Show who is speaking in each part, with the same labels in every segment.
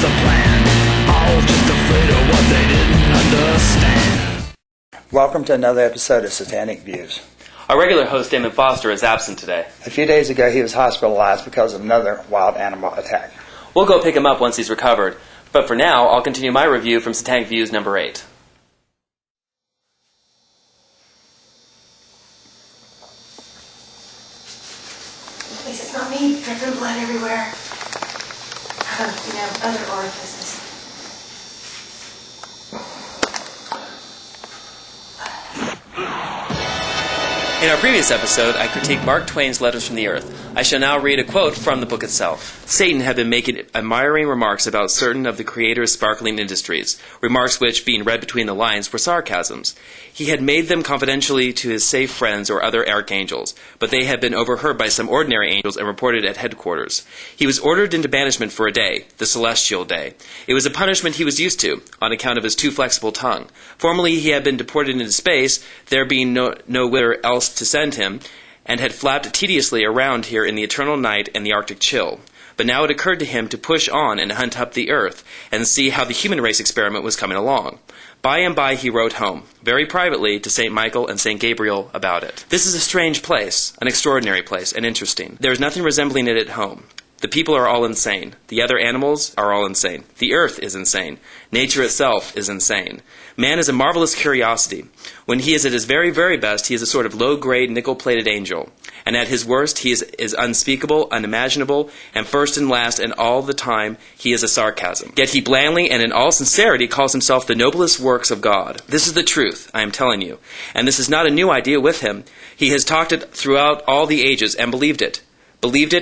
Speaker 1: the plan. All just afraid of what they didn't understand.
Speaker 2: Welcome to another episode of Satanic Views.
Speaker 3: Our regular host, Damon Foster, is absent today.
Speaker 2: A few days ago, he was hospitalized because of another wild animal attack.
Speaker 3: We'll go pick him up once he's recovered. But for now, I'll continue my review from Satanic Views number 8.
Speaker 4: Please, it's not me dripping blood everywhere. Other orifices.
Speaker 3: In our previous episode, I critiqued Mark-Twain's Letters from the Earth. I shall now read a quote from the book itself. Satan had been making admiring remarks about certain of the Creator's sparkling industries, remarks which, being read between the lines, were sarcasms. He had made them confidentially to his safe friends or other archangels, but they had been overheard by some ordinary angels and reported at headquarters. He was ordered into banishment for a day, the celestial day. It was a punishment he was used to, on account of his too flexible tongue. Formerly he had been deported into space, there being nowhere else to send him, and had flapped tediously around here in the eternal night and the Arctic chill. But now it occurred to him to push on and hunt up the earth, and see how the human race experiment was coming along. By and by he wrote home, very privately, to St. Michael and St. Gabriel about it. This is a strange place, an extraordinary place, and interesting. There is nothing resembling it at home. The people are all insane. The other animals are all insane. The earth is insane. Nature itself is insane. Man is a marvelous curiosity. When he is at his very, very best, he is a sort of low-grade, nickel-plated angel. And at his worst, he is unspeakable, unimaginable, and first and last, and all the time, he is a sarcasm. Yet he blandly and in all sincerity calls himself the noblest works of God. This is the truth, I am telling you. And this is not a new idea with him. He has talked it throughout all the ages and believed it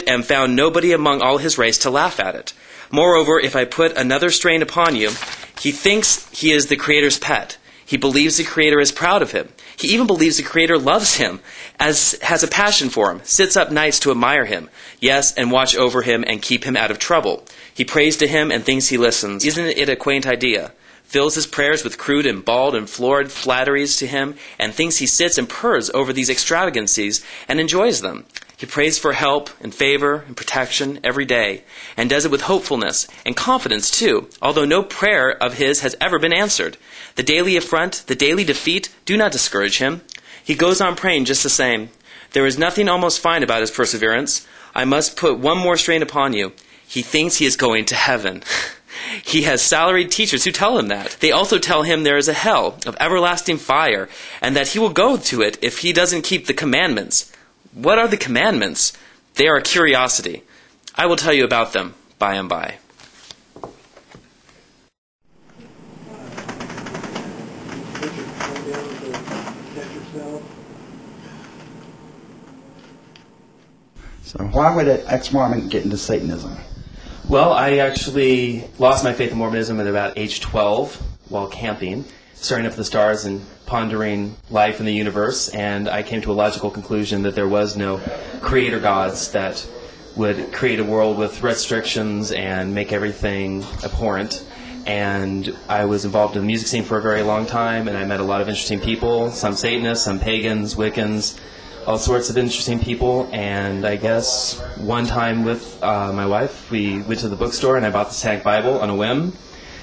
Speaker 3: and found nobody among all his race to laugh at it. Moreover, if I put another strain upon you, he thinks he is the Creator's pet. He believes the Creator is proud of him. He even believes the Creator loves him, has a passion for him, sits up nights to admire him, yes, and watch over him and keep him out of trouble. He prays to him and thinks he listens. Isn't it a quaint idea? Fills his prayers with crude and bald and florid flatteries to him, and thinks he sits and purrs over these extravagancies and enjoys them. He prays for help and favor and protection every day, and does it with hopefulness and confidence too, although no prayer of his has ever been answered. The daily affront, the daily defeat, do not discourage him. He goes on praying just the same. There is nothing almost fine about his perseverance. I must put one more strain upon you. He thinks he is going to heaven. He has salaried teachers who tell him that. They also tell him there is a hell of everlasting fire, and that he will go to it if he doesn't keep the commandments. What are the commandments? They are a curiosity. I will tell you about them by and by.
Speaker 2: So why would an ex-Mormon get into Satanism?
Speaker 3: Well, I actually lost my faith in Mormonism at about age 12 while camping, staring up at the stars and pondering life in the universe, and I came to a logical conclusion that there was no creator gods that would create a world with restrictions and make everything abhorrent. And I was involved in the music scene for a very long time, and I met a lot of interesting people, some Satanists, some pagans, Wiccans, all sorts of interesting people. And I guess one time with my wife, we went to the bookstore and I bought the Satanic Bible on a whim,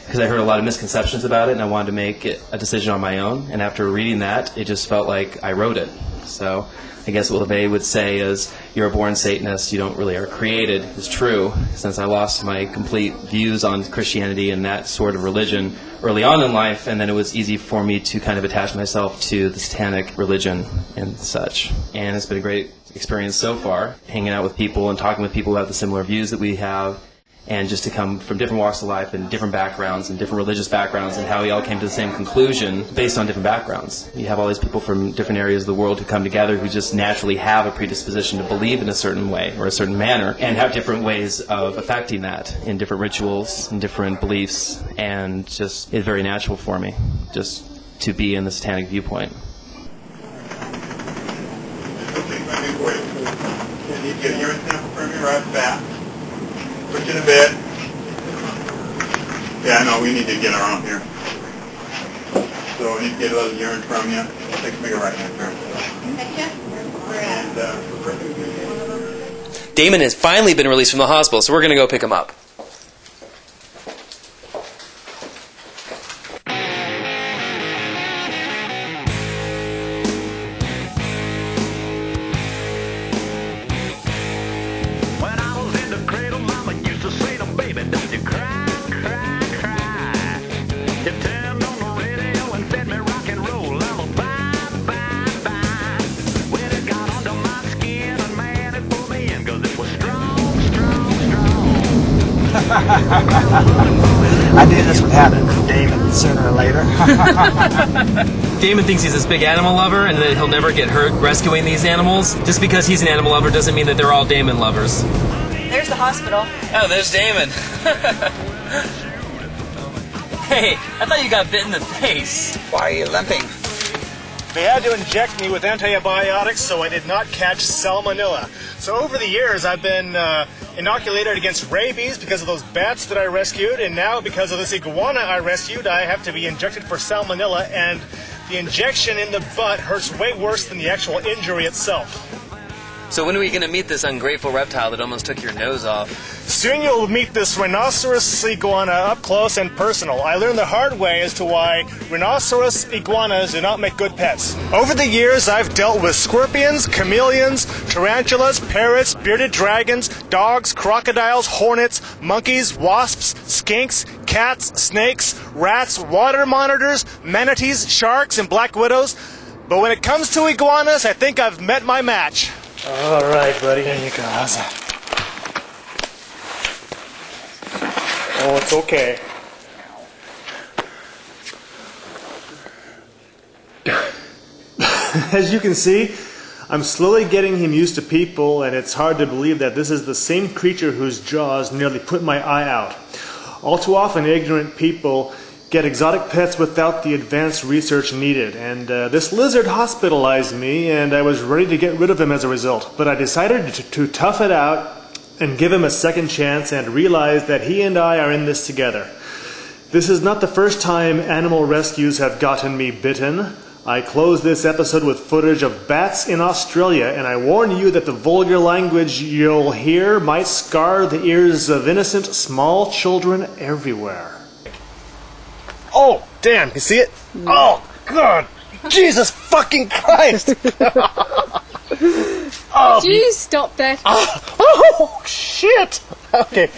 Speaker 3: because I heard a lot of misconceptions about it, and I wanted to make a decision on my own. And after reading that, it just felt like I wrote it. So I guess what they would say is, you're a born Satanist, you don't really are created, is true, since I lost my complete views on Christianity and that sort of religion early on in life, and then it was easy for me to kind of attach myself to the satanic religion and such. And it's been a great experience so far, hanging out with people and talking with people who have the similar views that we have, and just to come from different walks of life and different backgrounds and different religious backgrounds, and how we all came to the same conclusion based on different backgrounds. You have all these people from different areas of the world who come together who just naturally have a predisposition to believe in a certain way or a certain manner, and have different ways of affecting that in different rituals and different beliefs, and just it's very natural for me just to be in the satanic viewpoint.
Speaker 5: Okay, let me wait. Can you get a urine sample from me right back? Put you in a bed. Yeah, I know, we need to get our own here. So we need to get a little urine from you. Take a right hand turn. And,
Speaker 3: Damon has finally been released from the hospital, so we're going to go pick him up.
Speaker 2: I knew this would happen to Damon sooner or later.
Speaker 3: Damon thinks he's this big animal lover and that he'll never get hurt rescuing these animals. Just because he's an animal lover doesn't mean that they're all Damon lovers.
Speaker 6: There's the hospital.
Speaker 3: Oh, there's Damon. Hey, I thought you got bit in the face.
Speaker 2: Why are you limping?
Speaker 7: They had to inject me with antibiotics so I did not catch salmonella. So over the years, I've been inoculated against rabies because of those bats that I rescued, and now because of this iguana I rescued, I have to be injected for salmonella, and the injection in the butt hurts way worse than the actual injury itself.
Speaker 3: So when are we going to meet this ungrateful reptile that almost took your nose off?
Speaker 7: Soon you'll meet this Rhinoceros-Iguana up close and personal. I learned the hard way as to why Rhinoceros-Iguanas do not make good pets. Over the years, I've dealt with scorpions, chameleons, tarantulas, parrots, bearded dragons, dogs, crocodiles, hornets, monkeys, wasps, skinks, cats, snakes, rats, water monitors, manatees, sharks, and black widows. But when it comes to iguanas, I think I've met my match. All right, buddy. There you go. How's that? Oh, it's okay. As you can see, I'm slowly getting him used to people, and it's hard to believe that this is the same creature whose jaws nearly put my eye out. All too often, ignorant people get exotic pets without the advanced research needed, and this lizard hospitalized me, and I was ready to get rid of him as a result. But I decided to tough it out and give him a second chance and realize that he and I are in this together. This is not the first time animal rescues have gotten me bitten. I close this episode with footage of bats in Australia, and I warn you that the vulgar language you'll hear might scar the ears of innocent small children everywhere. Oh, damn, you see it? Oh, God! Jesus fucking Christ!
Speaker 6: Oh. Did you stop that?
Speaker 7: Oh, shit! Okay.